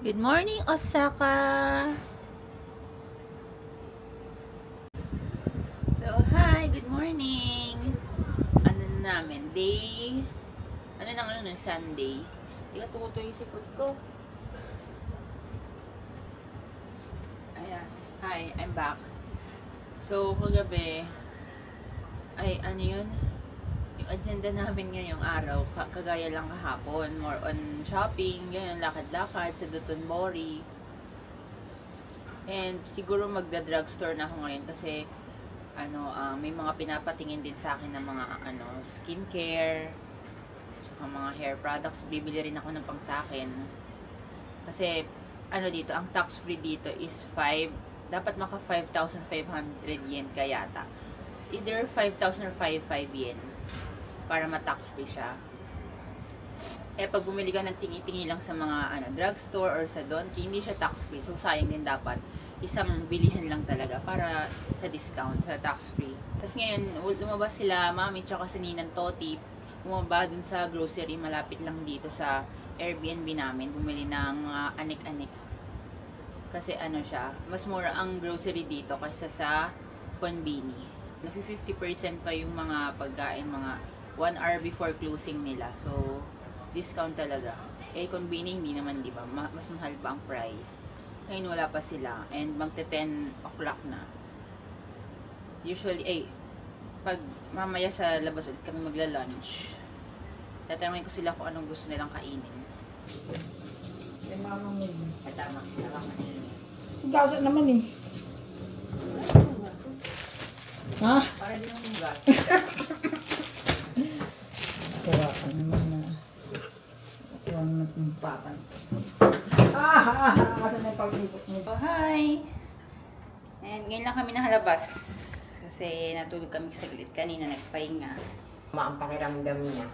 Good morning, Osaka! So, hi! Good morning! Ano na namin? Day... Ano na Sunday? Hindi ka tumuto yung sipot ko. Ayan. Hi, I'm back. So, kagabi... Ay, ano yun? Yung agenda namin ngayong araw, kagaya lang kahapon, more on shopping, ganyan, lakad-lakad sa Dotonbori. And siguro magda-drugstore na ako ngayon kasi may mga pinapatingin din sa akin ng mga skincare, saka mga hair products. Bibili rin ako ng pang sa akin. Kasi dito, ang tax free dito is dapat maka 5,500 yen ka yata. Either 5,000 or 5,500 yen. Para ma-tax free siya. Pag bumili ka ng tingi-tingi lang sa mga drugstore or sa Donki, hindi siya tax free. So, sayang din dapat isang bilihan lang talaga para sa discount, sa tax free. Tapos ngayon, lumabas sila, mami, tsaka sa ninang Toti, bumaba dun sa grocery, malapit lang dito sa Airbnb namin, bumili ng anik-anik. Kasi siya, mas mura ang grocery dito kaysa sa konbini. 50% pa yung mga pagkain, mga 1 hour before closing nila. So, discount talaga. Konbini, hindi naman, di ba? Mas mahal pa ang price. Ngayon, wala pa sila. And, magte 10 o'clock na. Usually, pag mamaya sa labas ulit kami magla-lunch, tatanungin ko sila kung anong gusto nilang kainin. Tama. Gasa naman eh. Ha? Para din ang gas. Kuha ka naman na. Kuha naman ng papan. Asa na yung pag-ikot mo? Oh, hi! And ngayon lang kami nakalabas. Kasi natulog kami saglit kanina, nagpahinga. Ang pakiramdam niya.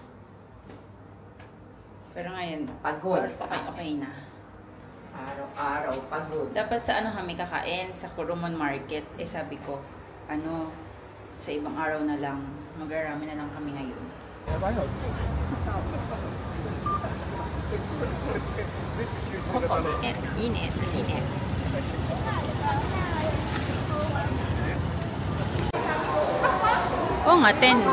Pero ngayon, Pagod. Okay na. Araw-araw, pagod. Dapat sa kami kakain, sa Kurumon Market. Sabi ko, sa ibang araw na lang, magrarami na lang kami ngayon. Init. Oo nga, 10.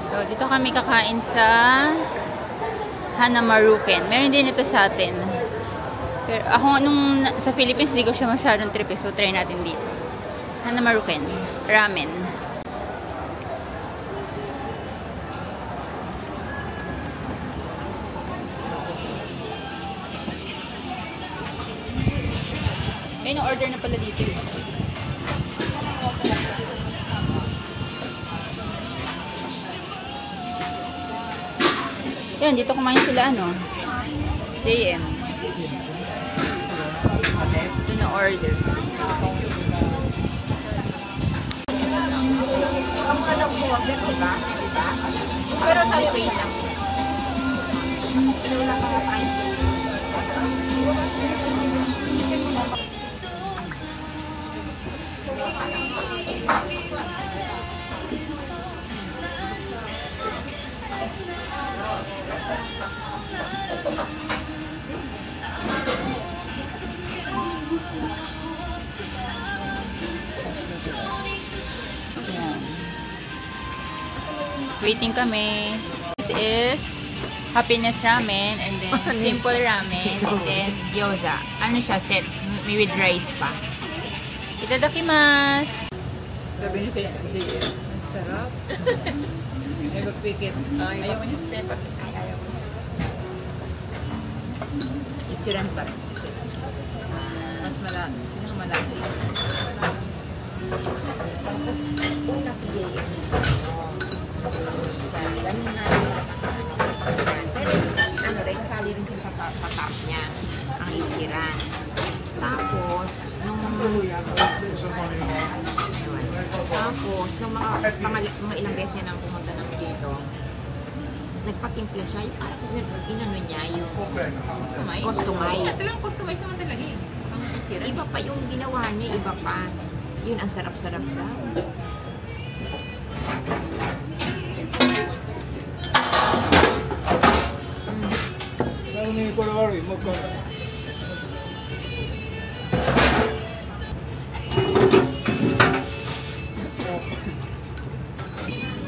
So, dito kami kakain sa Hanamaruken. Meron din ito sa atin. Pero ako nung sa Philippines, hindi ko siya masyadong trip. So, try natin dito. Hanamaruken. Ramen. May no-order na pala dito. Yan, dito kumain sila JM. Ito na order. Ang ka daw order, diba? Pero sabi wait lang. Wala ka na tayo. Waiting kami. This is Happiness Ramen and then Simple Ramen and then Gyoza. Siya set? May with rice pa. Itadakimasu! Gabi niyo sila. Masarap. May magpikit. Ayaw mo niya? Ayaw mo. Ichiran pa. Mas malaki. Una sige. Ganun na pero rin, kali rin siya sa patap niya ang ikiran. Tapos nung mga ilang beses niya nang pumunta ng dito, nagpatimpla siya yung parang niya yung customize. Ito lang customize naman talaga eh. Iba pa yung ginawa niya, iba pa. Yun ang sarap-sarap daw. にこれ悪い、もう一回。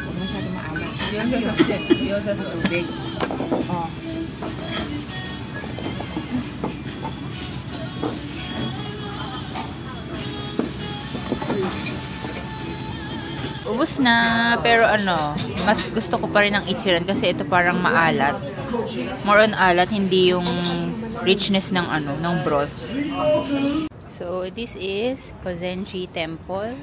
Huwag masyado maalat. Yun sa tubig. Oh. Ubus na, pero ano, mas gusto ko pa rin ang Ichiran kasi ito parang maalat. More on alat, hindi yung richness ng ano, ng broth. So, this is Kozenji Temple.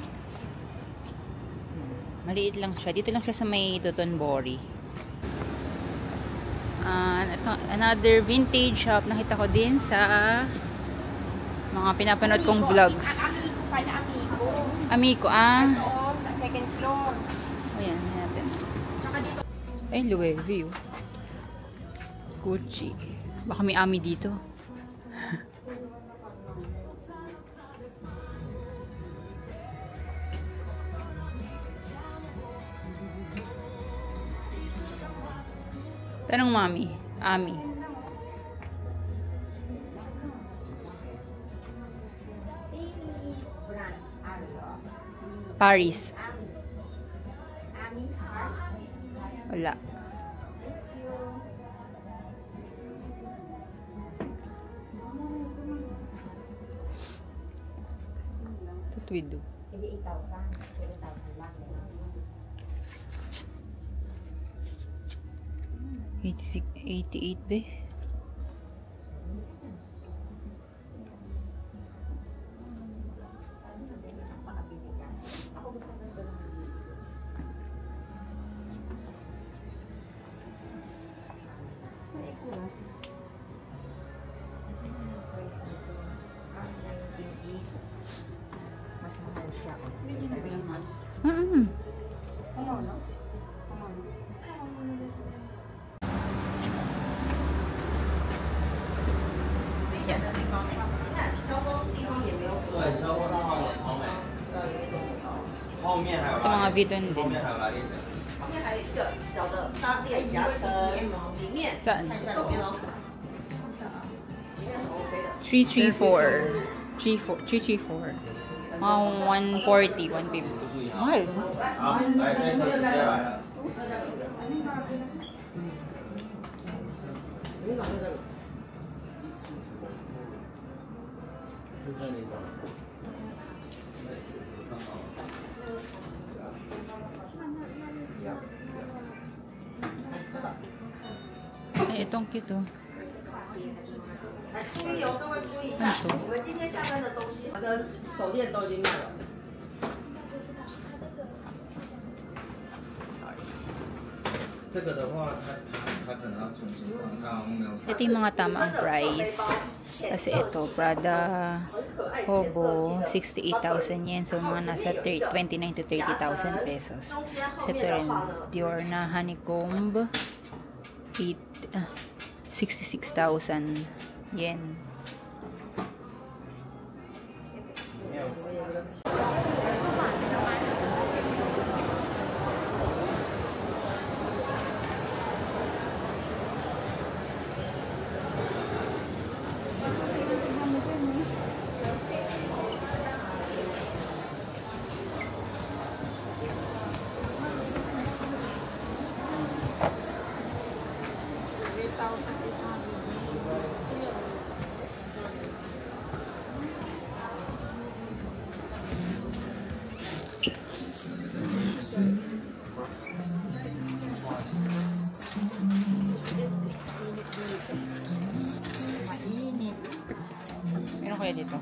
Maliit lang siya. Dito lang siya sa may Dotonbori. Ito, another vintage shop. Nakita ko din sa mga pinapanood kong vlogs. Amigo, Second floor. Ayan, natin. Ay, Louis Vuitton. Gucci. Baka may Ami dito. Tanong mami. Ami. Paris. Wala. Tutwido. 88 be. Ito mga Vuitton din. Saan? 334. 334. Mga 140, 150. Mahal. Ay, itong cute oh. 注意哦，各位注意一下，我们今天下单的东西，我的手链都已经卖了。这个的话，它可能要重新上，它好像没有上。 Ito yung mga tamaang price. Kasi ito, Prada Hobo, 68,000 yen. So, mga nasa 29 to 30,000 pesos. Kasi ito rin, Dior na honeycomb, 66,000 yen. Meron kaya dito?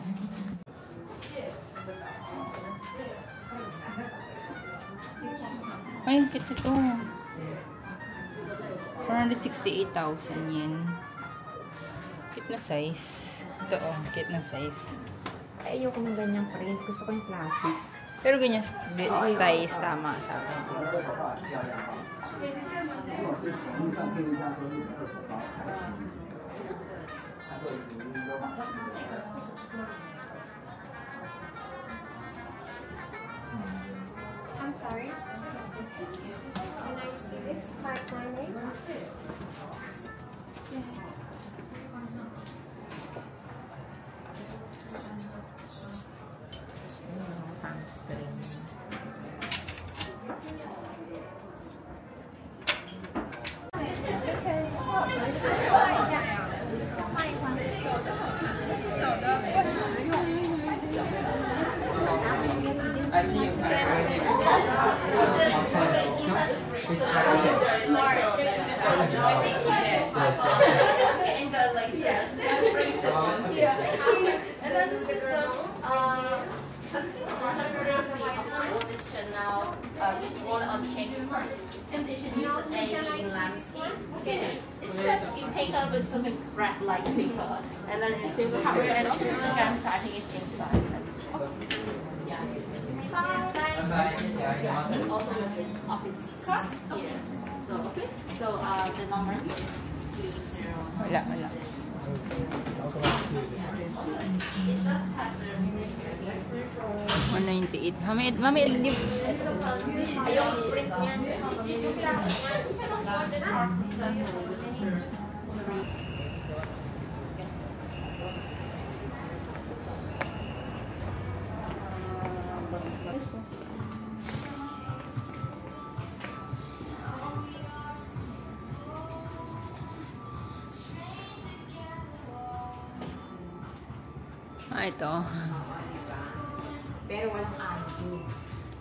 Ay, kit ito. 468,000 yen. Kit na size. Ito oh, kit na size. Ay, ayoko ng ganyang print. Gusto ko yung classic. Pero ganyan size, tama sa akin. I'm sorry. Can I see this? 598? And they should use the same in landscape. Okay, it's set in paper with something red like paper, and then it's silver cover, and also the gun starting is inside. Yeah. Yeah. Also with the office card here. So okay. So the number 20. Wala, wala. It does have the sticker. 198. Mami, di... ito. Pero walang anti.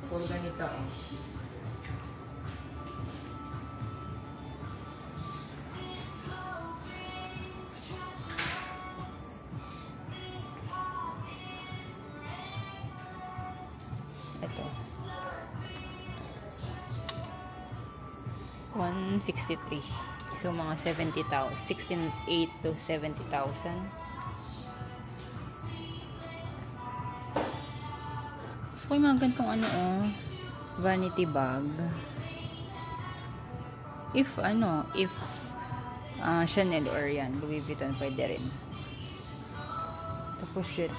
Puro ganito eh. Ito. 163. So, mga 70,000. 16,800 to 70,000. So, yung mga gantong ano, vanity bag. If Chanel or yan, Louis Vuitton, pwede rin. Tapos shit.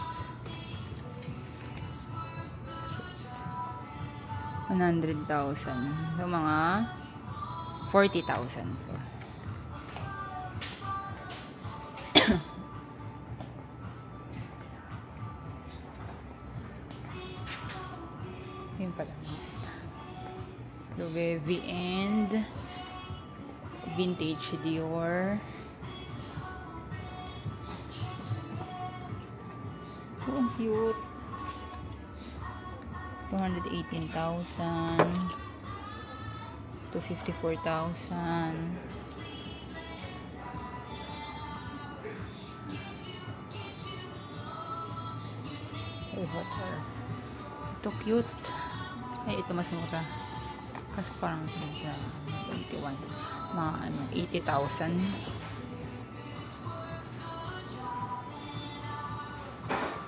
100,000. So, mga 40,000 ko. Yun pala. Louis V and vintage Dior. Oh, ang cute. 218,000 to 54,000. Ito cute. Ay, ito mas mura. Kasi parang 81. Mga 80,000.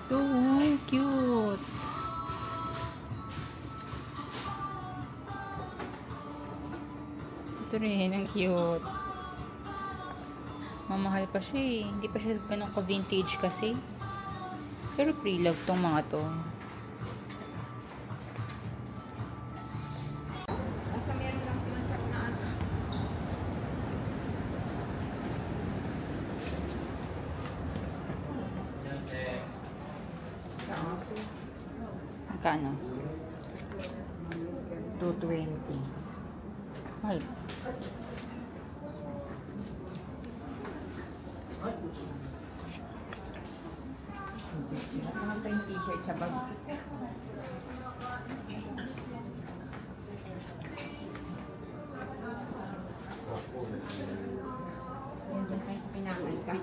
Ito, cute. Ito rin, ang cute. Mamahal pa siya eh. Hindi pa siya ganun ka-vintage kasi. Pero pre-love tong mga to. Magkano? 220. Mahal. Ano pa yung t-shirt sa bag? Yan doon tayo sa pinakal ka.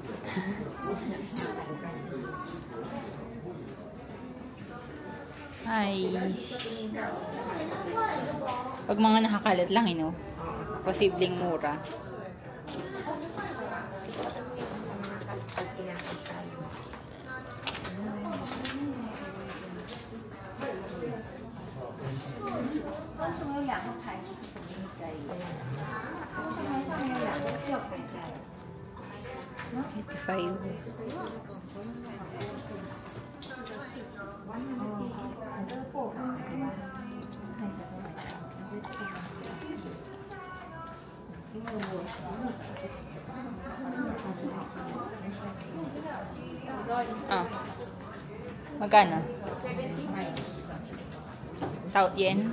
Ay. Pag mga nakakalat lang, posibleng mura. Ah. Magkano? South yen?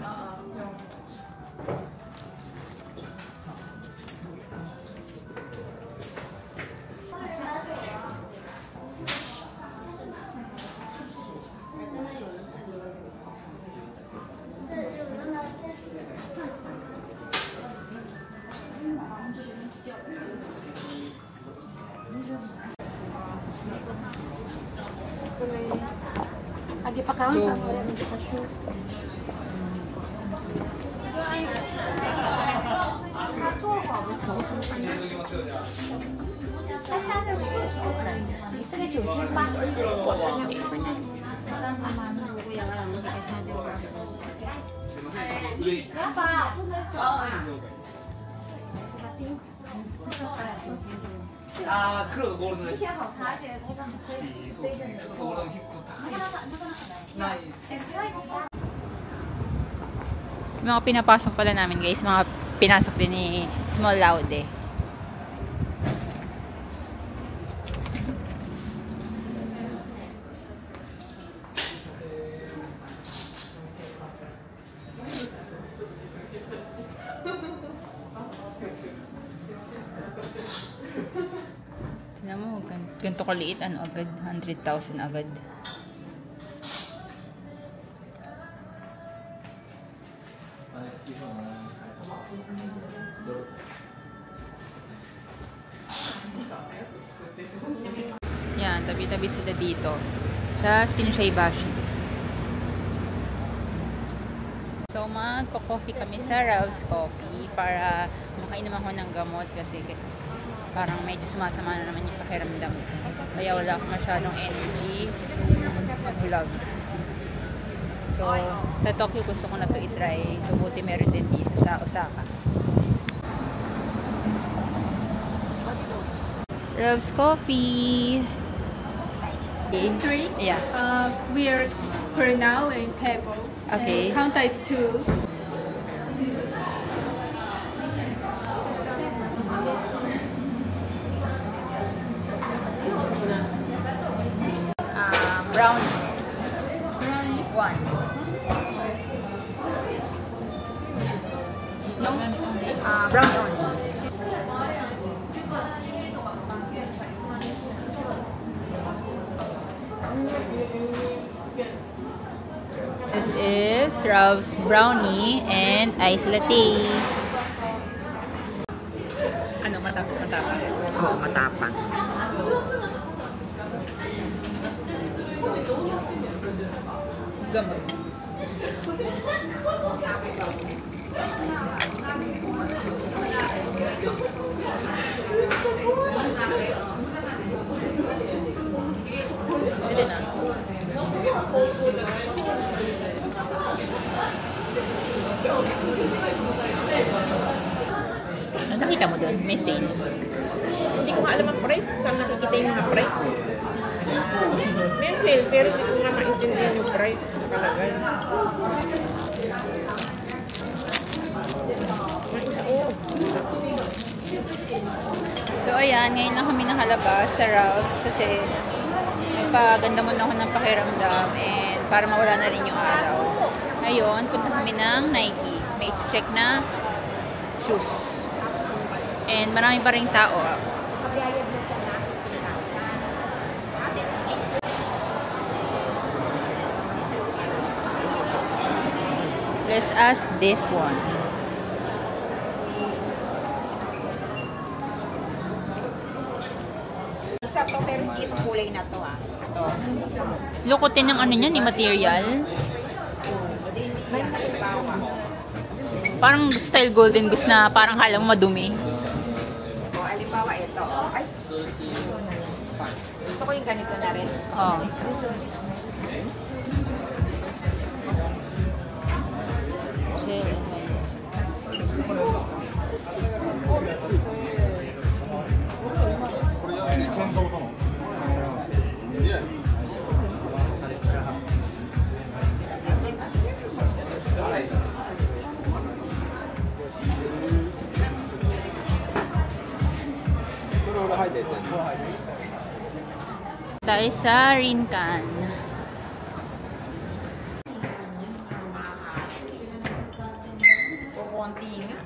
Lagi pa ka sa wala mo pa shoot. 아,黒とゴールドです。そうですね。ゴールドのヒップ高いです。ナイス。 Mga pinapasok pala namin guys, mga pinasok din ni Small Laude. Tignan mo, ganito kaliit, ano agad, 100,000 agad. Yan, tabi-tabi sila dito sa Shinsaibashi. So, magko-coffee kami sa Ralph's Coffee para makainom ako ng gamot kasi parang medyo sumasama na naman yung pakiramdam ko. Kaya wala akong masyadong energy na vlog. So, sa Tokyo gusto ko na to i-try. So, buti meron din dito sa Osaka. Ralph's Coffee. Three. Yeah. We are for now in table. Okay. And counter is 2. Brownie. Brownie. 1. No? Brownie only. This is Ralph's Brownie and Ice Latte. Ano, matapang? Oo, matapang. Gamot. Pwede na. Nakita mo doon? May sale. Hindi ko nga alam ang price. Saan nakikita yung mga price? May sale, pero hindi ko nga maintindihan yung price. Nakalagay. So ayan, ngayon lang kami nakalabas sa Ralph's kasi nagpaganda mo lang ako ng pakiramdam and para mawala na rin yung araw. Ngayon, punta kami ng Nike. May check na shoes. And marami pa rin tao. Let's ask this one. Isa to, pero hindi ito kulay na to ah. Ito. Lukutin ng ano niyan, material. May halimbawa. Parang style golden goose na parang kala mo madumi. O, halimbawa ito. Ay, gusto ko yung ganito na rin. Oh. Tayo sa Rinkan. Kukunti nga.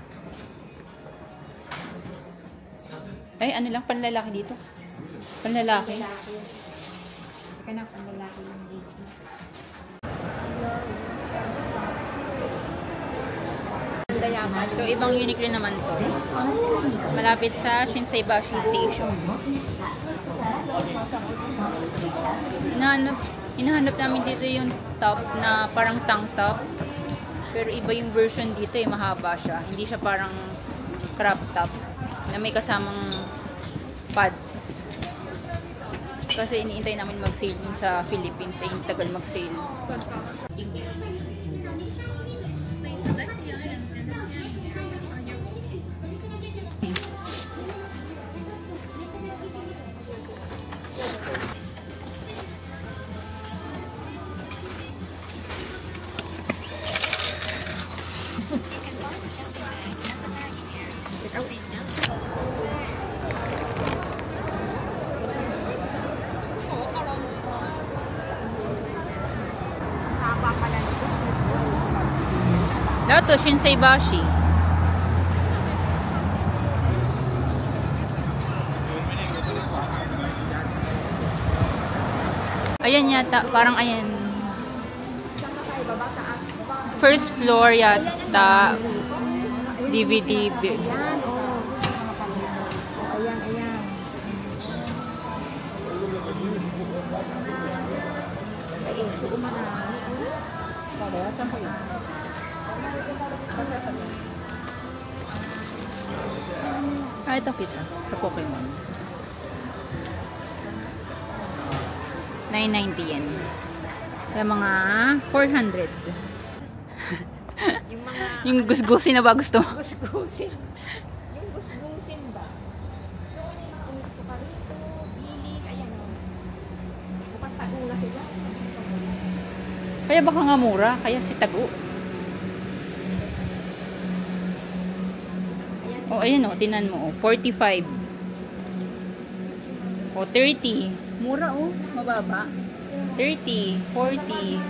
Ay, ano lang panlalaki dito? Panlalaki. Kaya na panlalaki lang dito. So, ibang Uniqlo naman to. Malapit sa Shinsaibashi Station. Hinahanap namin dito yung top na parang tank top. Pero iba yung version dito, mahaba siya. Hindi siya parang crop top na may kasamang pads. Kasi iniintay namin mag-sale dun sa Philippines. Ay hindi tagal mag-sale. Dato Shinsei Bashi. Ayan yata, parang ayan. First floor yata. DVD. Ayan, oh. Ayan, ayan. Ay, ito umarami. Kaya, saan kayo? Ito kita. Sa Pokemon. 990 yen. Kaya mga 400. Yung mga... Yung gusgusin na ba gusto mo? Gusgusin. Yung gusgusin ba? Gusto ka rito. Bilis. Ayan, oh. Mukhang tago na sila. Kaya baka nga mura. Kaya si Tago. Oh, ayun oh, tinan mo oh, 45. Oh, 30. Mura oh, mababa. 30, 40.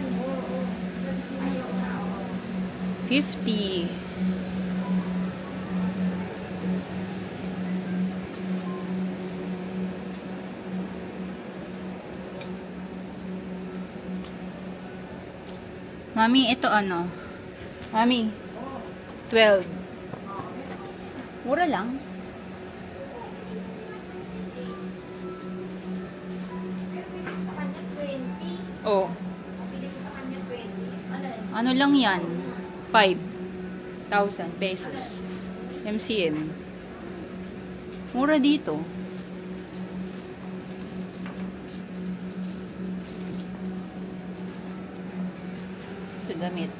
50. Mami, ito ano? Mami, 12. Mura lang. Oh. Ano lang yan? 5,000 pesos. MCM. Mura dito. So, damit.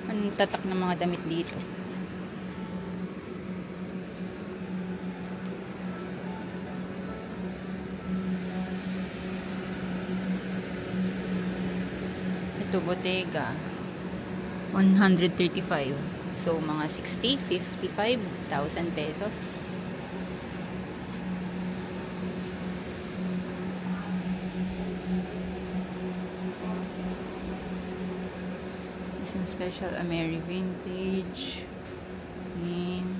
Anong tatak ng mga damit dito? Ito, Bottega. 135. So, mga 60, 55,000 pesos. Isang special Ameri Vintage. Yan.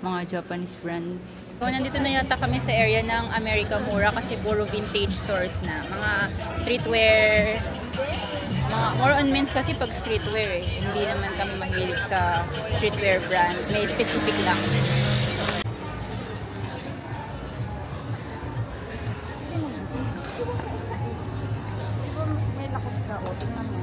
Mga Japanese brands. So, nandito na yata kami sa area ng America Mura kasi puro vintage stores na. Mga streetwear, mga more on men's kasi pag streetwear eh. Hindi naman kami mahilig sa streetwear brand. May specific lang. May lakos ka o. Tingnan mo.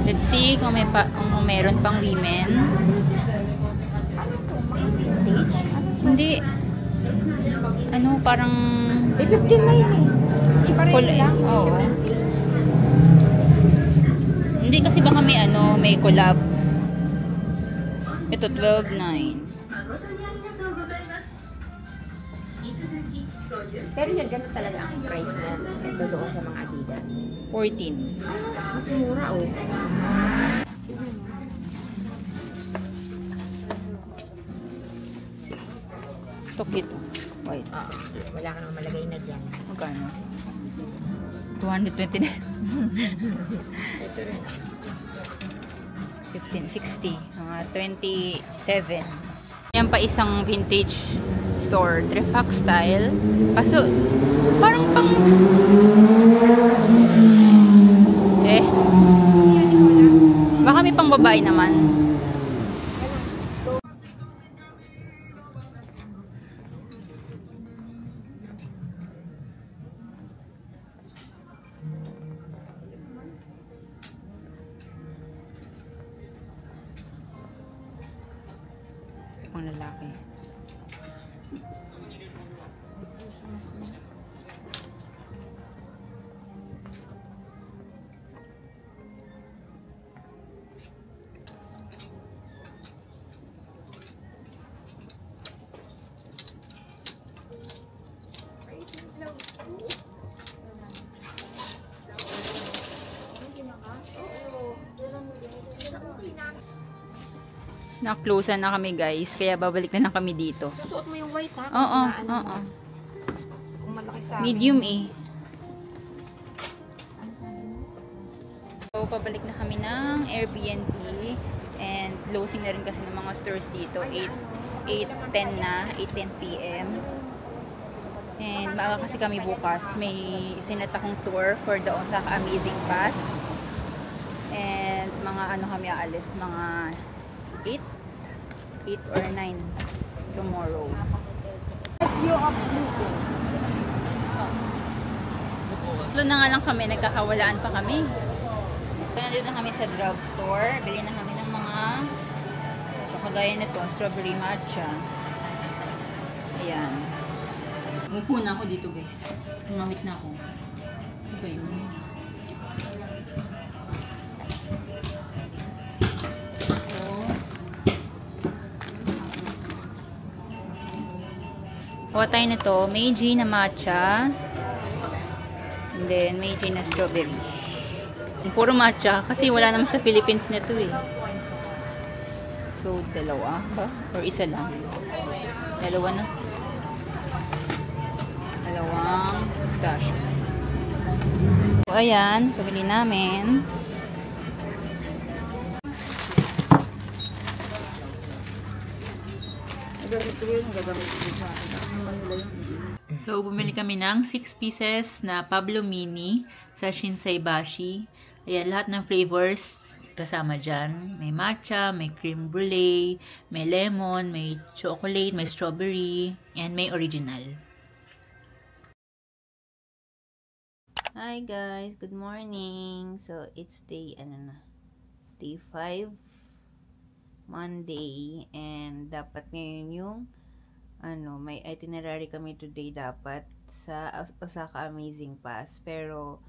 Let's see kung meron pang women. Hindi. Ano, parang... 15 na yun eh. Hindi pa rin lang. Oo. Hindi kasi baka may ano, may collab. Ito, 12.9. Pero yun, ganun talaga ang price na ito doon sa mga Adidas. 14. Mas mura oh. Tokit. White. Oo. Wala ka naman malagay na dyan. Magkano? 229. Ito rin. 15, 60. Mga 27. Yan pa isang vintage store. Trefac style. Kaso, parang pang... baka may pang babae naman. lalaki. Na-closean na kami guys, kaya babalik na kami dito. Susuot mo yung white ha? Oo, oo. Kung malaki sa Medium eh. So, pabalik na kami ng Airbnb and closing na rin kasi ng mga stores dito. 8:10 na, 8:10 PM. And maaga kasi kami bukas. May sinet akong tour for the Osaka Amazing Pass. And mga ano kami aalis, mga 8 or 9 tomorrow. Tatlo na nga lang kami, nagkakawalaan pa kami. So, nandito na kami sa drugstore. Bili na kami ng mga kagaya nito, strawberry matcha. Ayan. Umupo na ako dito guys. Umawit na ako. Ano ba yun? Kuha tayo nito, Meiji na matcha. And then, Meiji na strawberry. And puro matcha, kasi wala naman sa Philippines na to eh. So, dalawa ba? Or isa lang? Dalawa na. Dalawang pistachio. So, ayan, pabili namin. So, bumili kami ng 6 pieces na Pablo Mini sa Shinsei Bashi. Ayan, lahat ng flavors kasama dyan. May matcha, may cream brulee, may lemon, may chocolate, may strawberry, and may original. Hi guys, good morning. So, it's day 5, Monday, and dapat ngayon yung may itinerary kami today dapat sa Osaka Amazing Pass, pero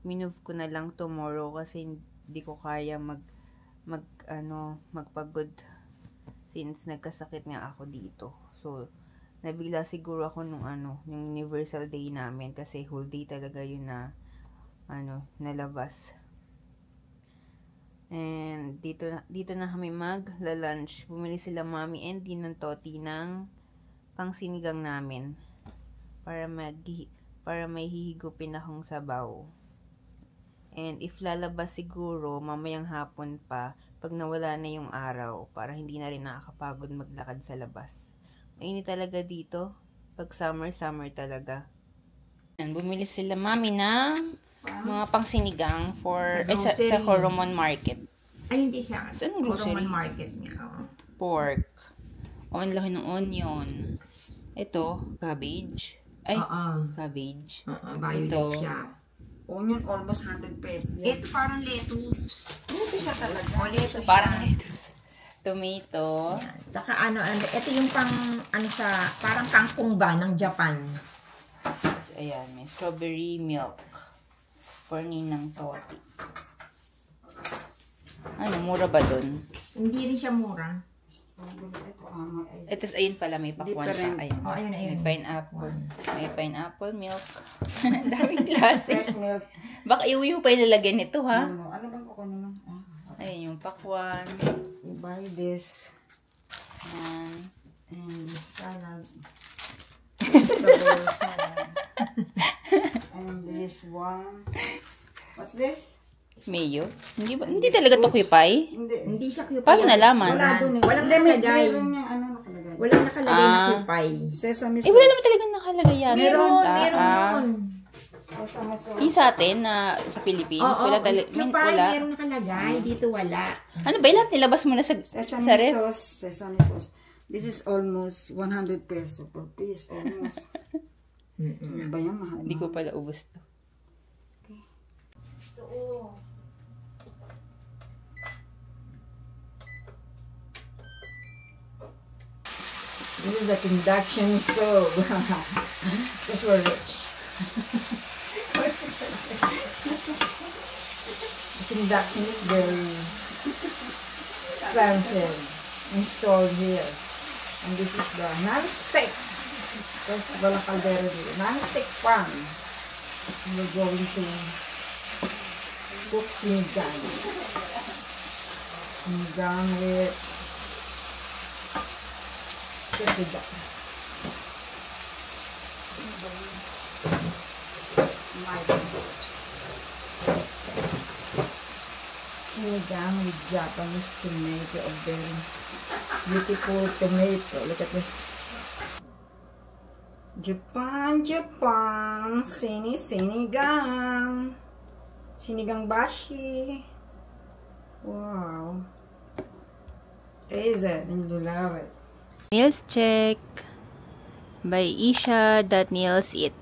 minove ko na lang tomorrow kasi hindi ko kaya magpagod since nagkasakit nga ako dito. So nabigla siguro ako nung yung Universal Day namin kasi whole day talaga yun na nalabas. And dito na kami magla-lunch. Bumili sila Mami and Din ng toti ng pangsinigang namin para may hihigupin akong sabaw. And if lalabas siguro mamayang hapon pa pag nawala na yung araw para hindi na rin nakakapagod maglakad sa labas. Mainit talaga dito pag summer talaga. And bumili sila Mami ng mga pangsinigang sa Horomon Market. Ay, hindi siya. Saan grocery? Horomon Market niya. Oh. Pork. Ang laki ng onion. Ito, cabbage. Ay, cabbage. Violet Ito. siya. Onion almost 100 pesos. Ito parang lettuce. Ito siya talaga. O, lettuce Parang siya. lettuce. Tomato. Yan. Saka ito yung parang kangkong ba ng Japan. Ayan, may strawberry milk. For Ninang Toti. Mura ba dun? Hindi rin siya mura. Ito, ayun pala, may pakwan pa. Ayan. Oh, ayun. May pineapple. May pineapple milk. Daming klase. Fresh milk. Baka iuwi pa ilalagyan nito, ha? Ano bang kukunin mo? Ayun yung pakwan. You buy this. Ayan. And salad. Vegetable salad. And this one. What's this? Mayo? Hindi talaga to kuypay? Hindi siya cupay. Paano nalaman? Wala dun eh. Walang nakalagay. Nakalagay? Walang nakalagay na cupay. Sesame sauce. Wala naman talaga nakalagay yan. Meron. Sesame sauce. Yung sa atin, na sa Philippines, wala talaga. Cupay, Wala. meron nakalagay. Dito wala. Ano ba? Lahat nilabas mo na sa ref? Sesame sauce. This is almost 100 peso per piece. Almost. Ano ba yan? Mahal. Hindi ko pala ubos to. Oo. This is like induction stove. Because we're rich. Induction is very expensive. Installed here. And this is the non-stick. Because walang kaldero dito. Non-stick pan. We're going to cook sinigang. Sinigang with ketchup. Sinigang with Japanese tomato, a very beautiful tomato. Look at this. Japan, Japan, sinigang. Sinigang bashi. Wow. Taste it and you love it. Nails check by Isha.nailsit.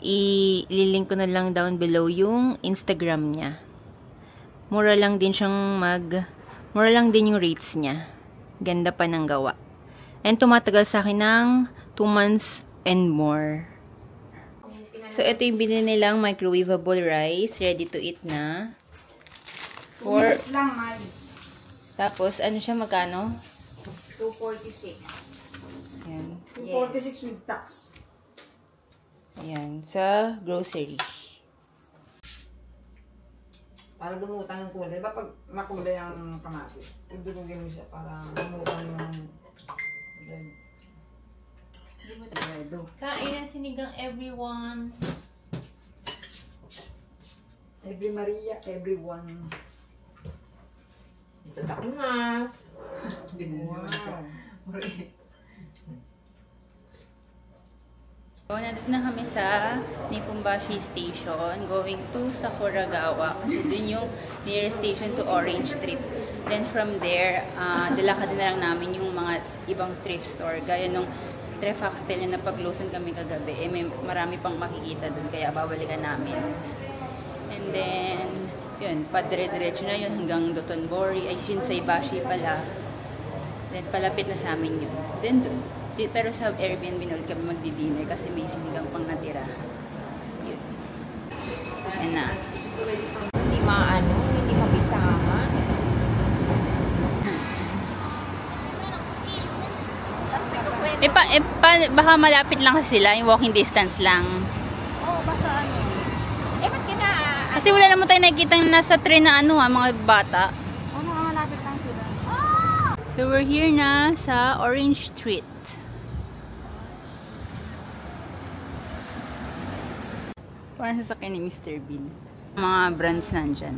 I-link ko na lang down below yung Instagram niya. Mura lang din yung rates niya. Ganda pa ng gawa. And tumatagal sa akin ng 2 months and more. So, ito yung binili nilang microwavable rice. Ready to eat na. 2 minutes lang, Mai. Tapos, ano siya, magkano? 246. Ayan. 246 with tax. Ayan. Sa grocery. Para lumutang yung kulay. Diba pag makulay ang kamatis, idurugin mo siya para lumutang yung red. Kain ng sinigang everyone. Every Maria, everyone. Ito takumas. Wow. So, nandito na kami sa Nippon-bashi Station, going to Sakuragawa. Kasi dun yung nearest station to Orange Street. Then from there, dalakad na lang namin yung mga ibang thrift store. Gaya nung thrift Foxtel na napag-closean kami kagabi. Eh, may marami pang makikita dun, kaya babalikan namin. And then, yun, padire-diretso na yun hanggang Dotonbori. Ay, yun sa Ibashi pala. Then, palapit na sa amin yun. Then, pero sa Airbnb ulit kami magdi-dinner kasi may sinigang pang natira. Yun. Yan na. Hindi maano, hindi mabisama. Baka malapit lang kasi sila, yung walking distance lang. Oo, basta ano. Ba't Kasi wala naman tayo nakikita nasa train na mga bata. Oo, mga malapit lang sila. So we're here na sa Orange Street. Parang sasakyan ni Mr. Bean. Mga brands nandyan.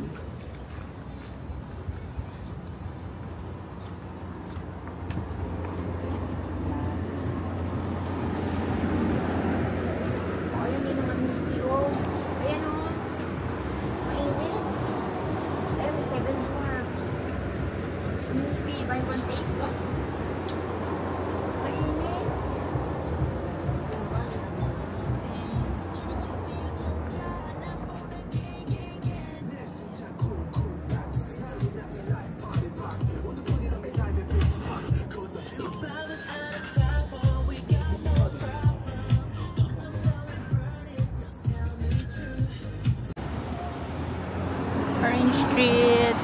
Orange Street.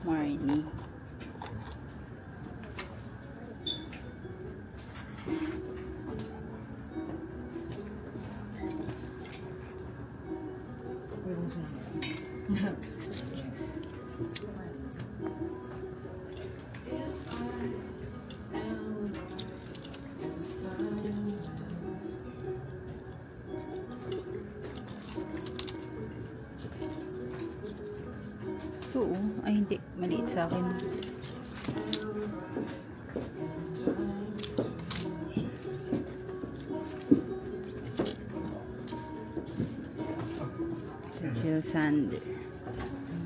Morning. Ay, hindi. Maliit sa akin. Jill Sander.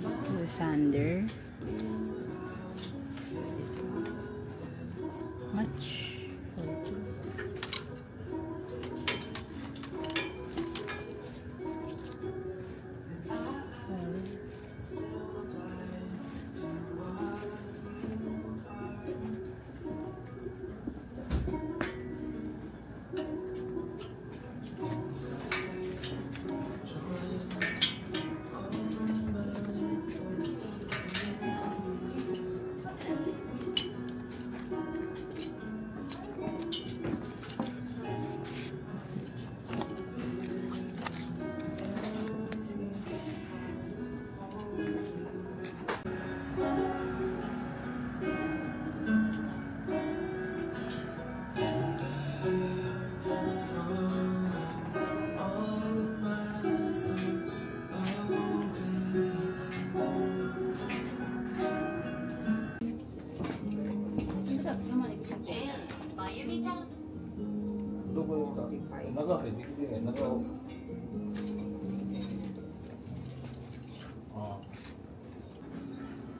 Jill Sander. Much.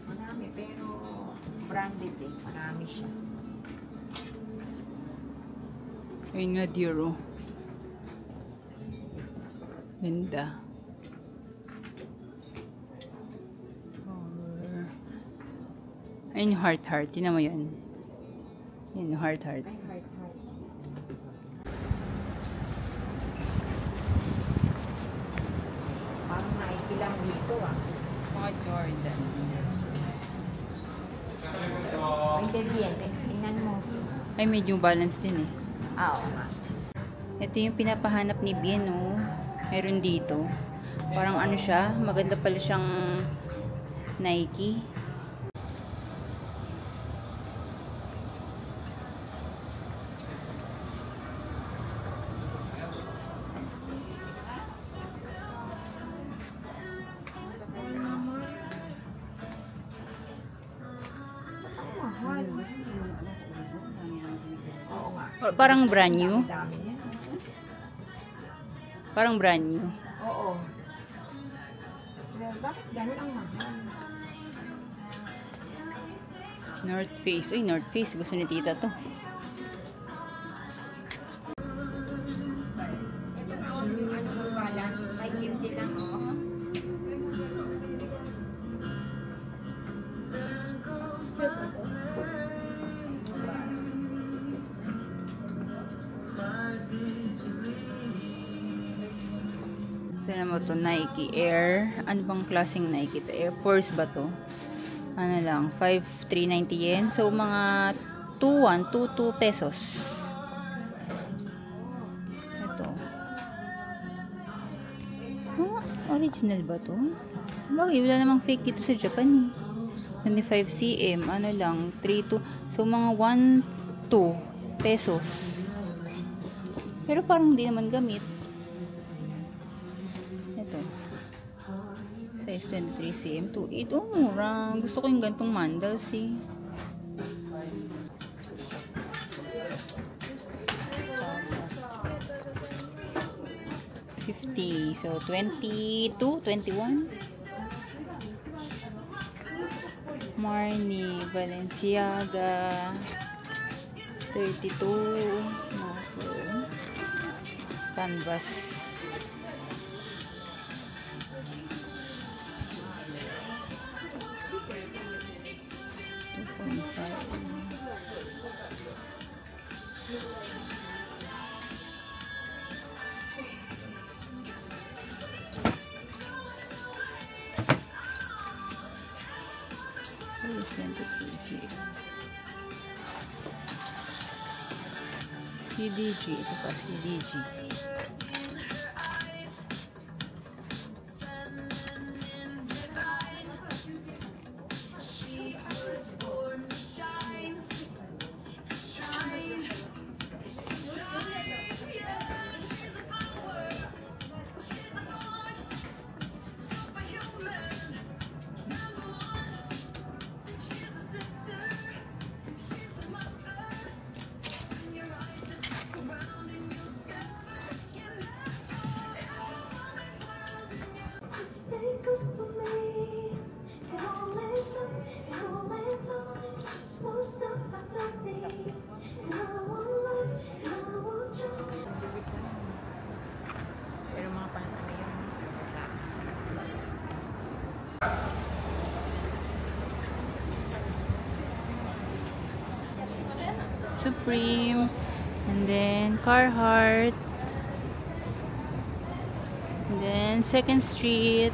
Marami, pero branded eh. Marami siya. Ayun nga, dear, oh. Ganda. Ayun yung heart. Tinan mo yun. Ayun yung heart. Ay, heart. Parang naikilang dito ah. Mga Jordan. Ingrediente. Tingnan mo. Ay, medyo balance din eh. Oo nga. Ito yung pinapahanap ni Bien, oh. Meron dito. Parang ano siya, maganda pala siyang Nike. Parang brand new. Dami niya. Parang brand new. Oo. Well, bakit ganun ang mahal? North Face. Uy, North Face. Gusto ni tita to. Ito na yung ano, balance. May 50 lang, oh. Tignan mo to, Nike Air. Ano bang klaseng Nike to? Air Force ba to? Ano lang, 5,390 yen. So, mga 2,122 pesos. Ito. Original ba to? Bakit? Wala namang fake dito sa Japan eh. 25 cm. Ano lang, 3,2. So, mga 1,2 pesos. Pero parang hindi naman gamit. Ito. Size 23 cm. 2,8. Oh, mura. Gusto ko yung gantong mandals eh. So, 22, 21. Marni, Balenciaga, 32. Canvas. CDG. Ito pa, CDG. Supreme. And then Carhartt. And then 2nd Street.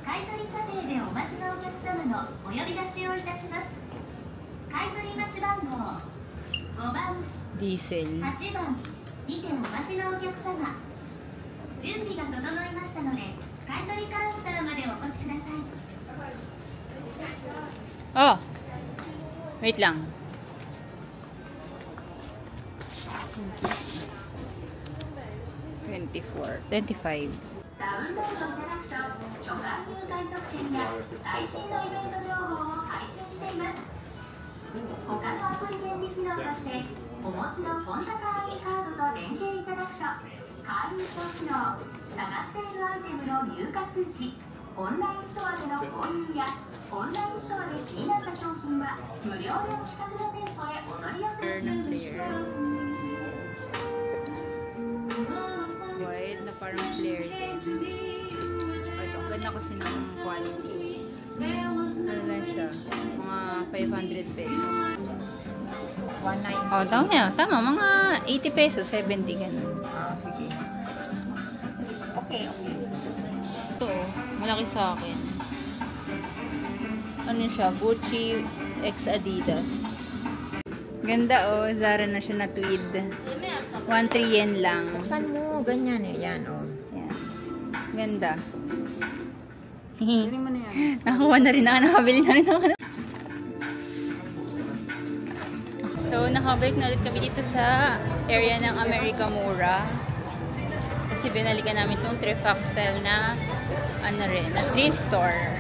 買取査定でお待ちのお客様のお呼び出しをいたします。買取待ち番号5番、 Diesel. 8番にてお待ちのお客様。準備が整いましたので、買取カウンターまでお越しください。 Oh! Wait lang. $24, $25. ダウンロードいただくと初回入会特典や最新のイベント情報を配信しています。他のアプリ便利機能としてお持ちの本田会員カードと連携いただくと会員証機能、探しているアイテムの入荷通知、オンラインストアでの購入やオンラインストアで気になった商品は無料でお近くの店舗へお取り寄せ。 White na parang flare din. Ito, ganda kasi ng quality. Ano lang siya? Mga 500 pesos. 190. Oh, tama yan. Tama, mga 80 pesos, 70 ganun. Sige. Okay, okay. Ito, malaki sa akin. Ano siya? Gucci x Adidas. Ganda oh, Zara na siya na tweed. 1-3 yen lang. Buksan mo, ganyan eh. Yan, oh. Yan. Ganda. Pili mo na yan. Nakakuha na rin ako. Nakabili na rin ako. So, nakabalik na ulit kami dito sa area ng America Mura. Kasi binalikan namin itong Trifax style na ano rin, na thrift store.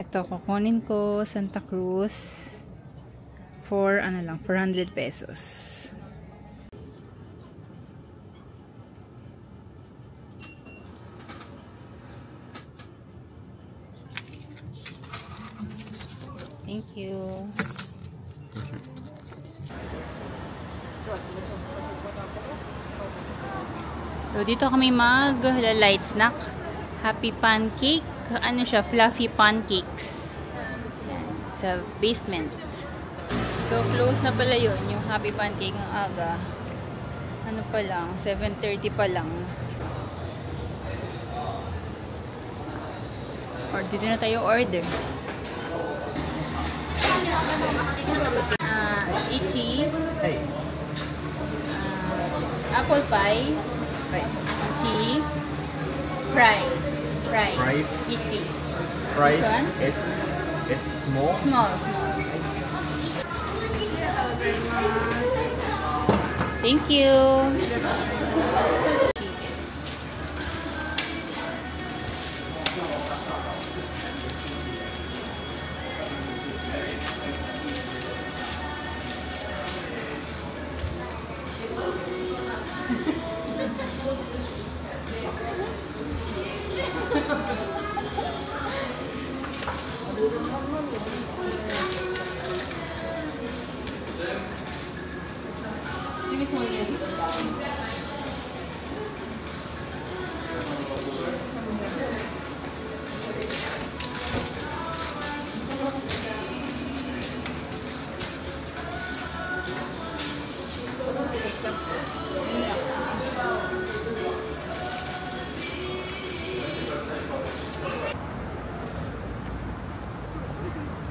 Ito, kukunin ko Santa Cruz for ano lang, 400 pesos. Thank you. So, dito kami mag-light snack. Happy pancake. Ano siya? Fluffy pancakes. Yan. Sa basement. So, close na pala yun. Yung happy pancake ng aga. Ano pa lang? 7:30 pa lang. Or dito na tayo order. Ichi. Apple pie. Ichi. Fries. Fries. Ichi. Price This is small. Small. Thank you.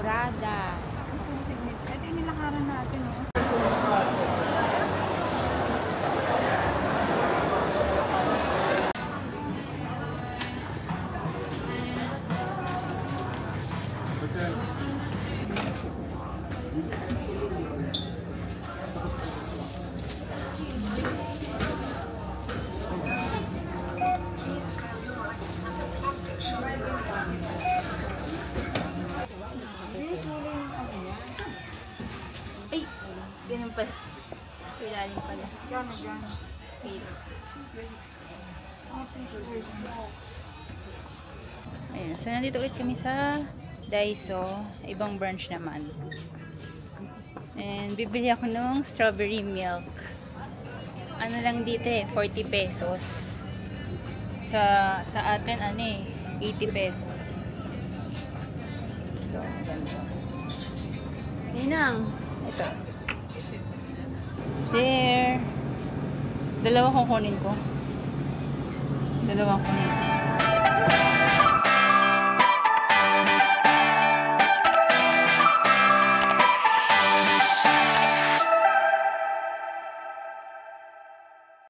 Prada. Ito yung nilakaran natin, oh. Ay, ganun pala. Pilalim pala. Gano'n. Wait. Ayan. So, nandito ulit kami sa Daiso. Ibang branch naman. And, bibili ako ng strawberry milk. Ano lang dito eh, 40 pesos. Sa atin, ano eh, 80 pesos. Ito, ganito. Ninang. Ito. There. Dalawa kukunin ko. Dalawa kunin ko.